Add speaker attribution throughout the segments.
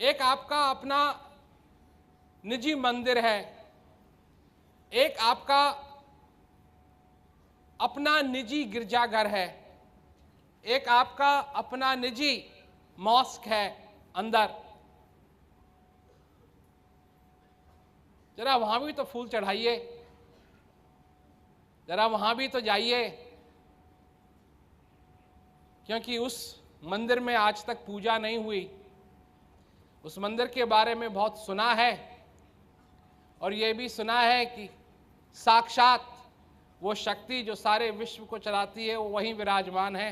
Speaker 1: एक आपका अपना निजी मंदिर है, एक आपका अपना निजी गिरजाघर है, एक आपका अपना निजी मॉस्क है अंदर। जरा वहां भी तो फूल चढ़ाइए, जरा वहां भी तो जाइए, क्योंकि उस मंदिर में आज तक पूजा नहीं हुई। उस मंदिर के बारे में बहुत सुना है, और यह भी सुना है कि साक्षात वो शक्ति जो सारे विश्व को चलाती है वो वहीं विराजमान है,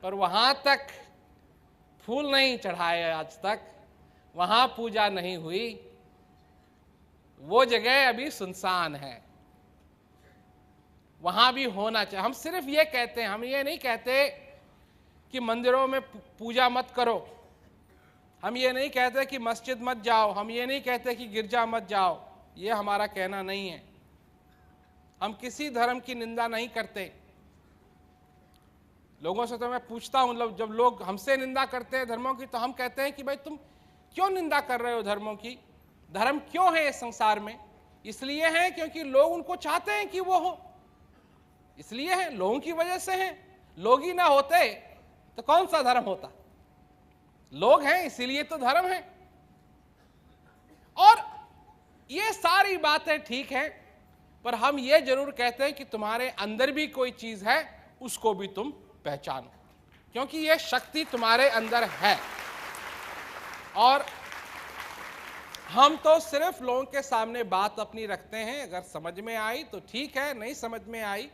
Speaker 1: पर वहां तक फूल नहीं चढ़ाए, आज तक वहां पूजा नहीं हुई, वो जगह अभी सुनसान है। वहां भी होना चाहिए। हम सिर्फ ये कहते हैं, हम ये नहीं कहते कि मंदिरों में पूजा मत करो, हम ये नहीं कहते कि मस्जिद मत जाओ, हम ये नहीं कहते कि गिरजा मत जाओ, ये हमारा कहना नहीं है। हम किसी धर्म की निंदा नहीं करते। लोगों से तो मैं पूछता हूं, जब लोग हमसे निंदा करते हैं धर्मों की, तो हम कहते हैं कि भाई तुम क्यों निंदा कर रहे हो धर्मों की? धर्म क्यों है इस संसार में? इसलिए है क्योंकि लोग उनको चाहते हैं कि वो हो, इसलिए है, लोगों की वजह से है। लोग ही ना होते तो कौन सा धर्म होता? लोग हैं इसीलिए तो धर्म है। और ये सारी बातें ठीक है, पर हम ये जरूर कहते हैं कि तुम्हारे अंदर भी कोई चीज है, उसको भी तुम पहचानो, क्योंकि ये शक्ति तुम्हारे अंदर है। और हम तो सिर्फ लोगों के सामने बात अपनी रखते हैं, अगर समझ में आई तो ठीक है, नहीं समझ में आई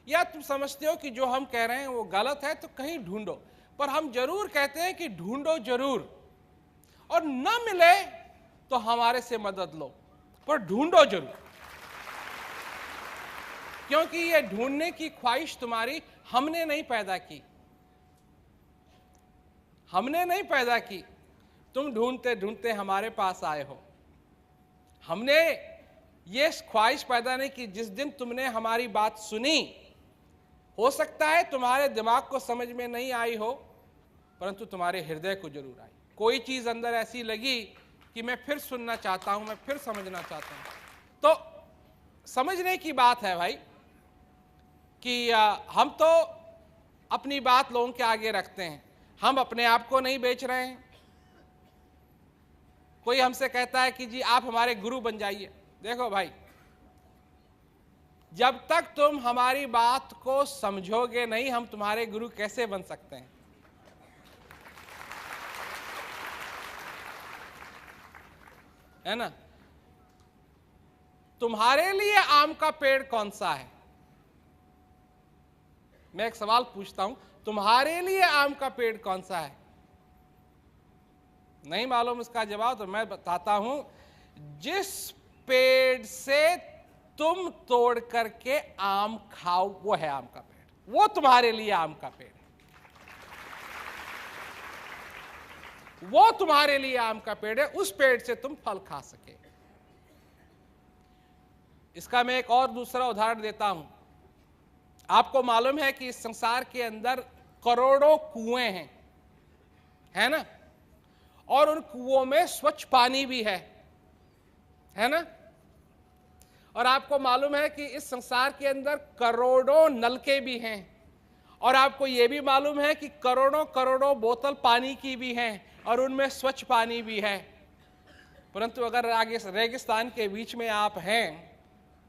Speaker 1: या तुम समझते हो कि जो हम कह रहे हैं वो गलत है तो कहीं ढूंढो, पर हम जरूर कहते हैं कि ढूंढो जरूर, और न मिले तो हमारे से मदद लो, पर ढूंढो जरूर, क्योंकि ये ढूंढने की ख्वाहिश तुम्हारी हमने नहीं पैदा की, हमने नहीं पैदा की, तुम ढूंढते ढूंढते हमारे पास आए हो। हमने ये ख्वाहिश पैदा नहीं की। जिस दिन तुमने हमारी बात सुनी, हो सकता है तुम्हारे दिमाग को समझ में नहीं आई हो, परंतु तुम्हारे हृदय को जरूर आई। कोई चीज अंदर ऐसी लगी कि मैं फिर सुनना चाहता हूं, मैं फिर समझना चाहता हूं। तो समझने की बात है भाई कि हम तो अपनी बात लोगों के आगे रखते हैं, हम अपने आप को नहीं बेच रहे हैं। कोई हमसे कहता है कि जी आप हमारे गुरु बन जाइए। देखो भाई, जब तक तुम हमारी बात को समझोगे नहीं, हम तुम्हारे गुरु कैसे बन सकते हैं? है ना? तुम्हारे लिए आम का पेड़ कौन सा है? मैं एक सवाल पूछता हूं, तुम्हारे लिए आम का पेड़ कौन सा है? नहीं मालूम इसका जवाब, तो मैं बताता हूं, जिस पेड़ से तुम तोड़ करके आम खाओ वो है आम का पेड़, वो तुम्हारे लिए आम का पेड़ है, वो तुम्हारे लिए आम का पेड़ है, उस पेड़ से तुम फल खा सके। इसका मैं एक और दूसरा उदाहरण देता हूं। आपको मालूम है कि इस संसार के अंदर करोड़ों कुएं हैं, है ना? और उन कुओं में स्वच्छ पानी भी है ना? और आपको मालूम है कि इस संसार के अंदर करोड़ों नलके भी हैं, और आपको यह भी मालूम है कि करोड़ों करोड़ों बोतल पानी की भी हैं, और उनमें स्वच्छ पानी भी है। परंतु अगर आगे रेगिस्तान के बीच में आप हैं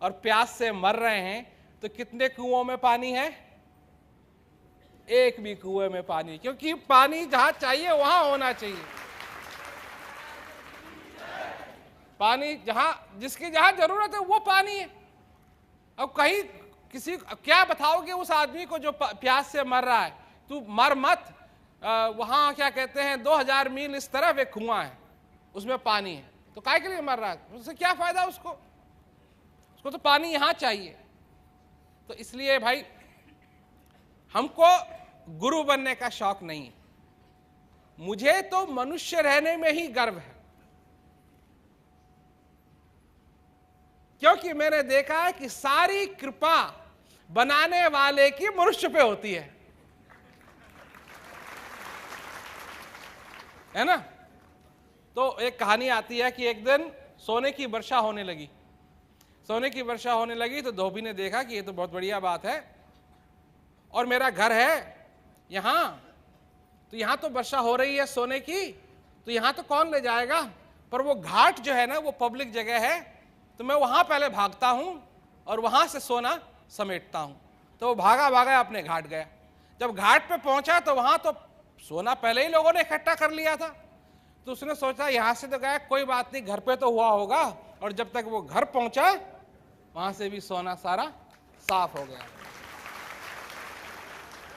Speaker 1: और प्यास से मर रहे हैं, तो कितने कुओं में पानी है? एक भी कुएं में पानी, क्योंकि पानी जहां चाहिए वहां होना चाहिए। पानी जिसकी जहां जरूरत है वो पानी है। अब कहीं किसी क्या बताओगे उस आदमी को जो प्यास से मर रहा है, तू मर मत, वहां क्या कहते हैं 2000 मील इस तरफ एक कुआं है, उसमें पानी है, तो काय के लिए मर रहा है? उससे क्या फायदा उसको तो पानी यहां चाहिए। तो इसलिए भाई हमको गुरु बनने का शौक नहीं है, मुझे तो मनुष्य रहने में ही गर्व है, क्योंकि मैंने देखा है कि सारी कृपा बनाने वाले की मनुष्य पे होती है। है ना। तो एक कहानी आती है कि एक दिन सोने की वर्षा होने लगी। सोने की वर्षा होने लगी तो धोबी ने देखा कि ये तो बहुत बढ़िया बात है, और मेरा घर है यहाँ, तो यहाँ तो वर्षा हो रही है सोने की, तो यहाँ तो कौन ले जाएगा, पर वो घाट जो है ना वो पब्लिक जगह है, तो मैं वहाँ पहले भागता हूँ और वहाँ से सोना समेटता हूँ। तो वो भागा भागा अपने घाट गया। जब घाट पे पहुंचा तो वहाँ तो सोना पहले ही लोगों ने इकट्ठा कर लिया था। तो उसने सोचा यहाँ से तो गया, कोई बात नहीं, घर पे तो हुआ होगा। और जब तक वो घर पहुंचा वहां से भी सोना सारा साफ हो गया।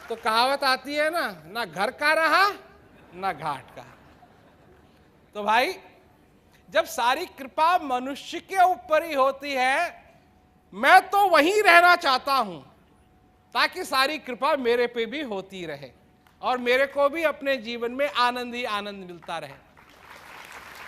Speaker 1: तो कहावत आती है ना घर का रहा ना घाट का। तो भाई जब सारी कृपा मनुष्य के ऊपर ही होती है, मैं तो वहीं रहना चाहता हूं ताकि सारी कृपा मेरे पे भी होती रहे और मेरे को भी अपने जीवन में आनंद ही आनंद मिलता रहे।